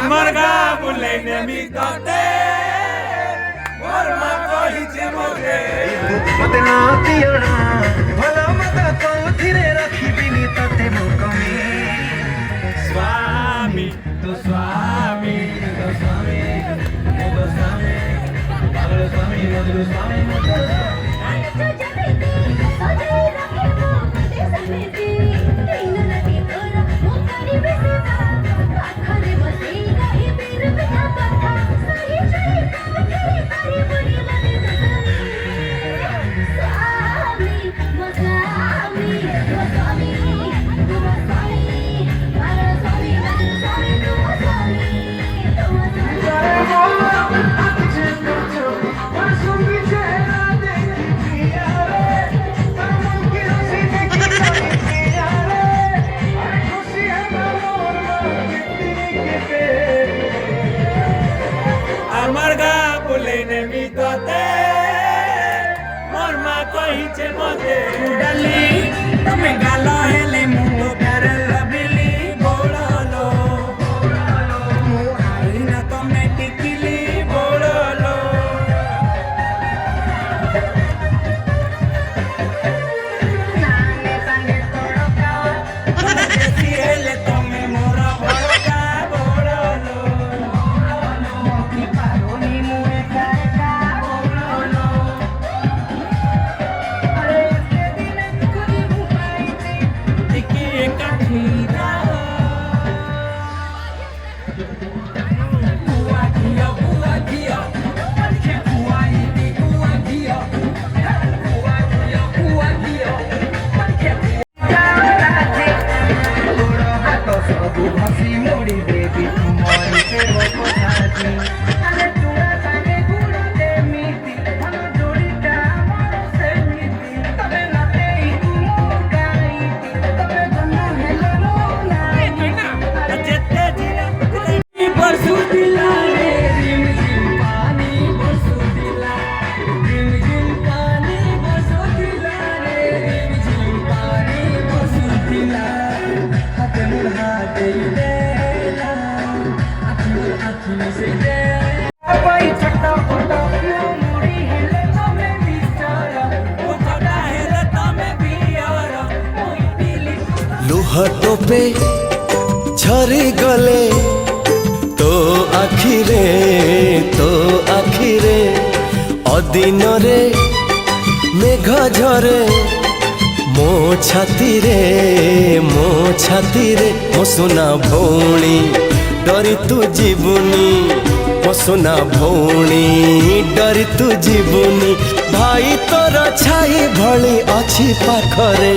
আমার গা বলে নেমি তাতে মোর মা কইছে মোরে মতে না দিও না ভালো মতো কোথিরে রাখিবিনি তাতে মুকমি স্বামী তো স্বামী তো স্বামী তো স্বামী পাগল স্বামী মধুর স্বামী আমার গা বলে নেমি তাতে মোর মা কইছে মতে ডালি তুমি গাল হেলে মুন্ড প্যারে লবিলি বোড়লো মু আই না তুমি টিকিলি বোড়লো নানে সাঙ্গে তোড়কা দেখি হেলে তুমি মোর বড়কা বোড়লো लुह टोपे झरी गले तो आखिरे अदिन रे मेघ झरे मो छाती रे मो सुना भौणी डरी तू जीवनी मो सुना भौणी डरी तू जीवनी भाई तोर छाई भली अछि पाखरे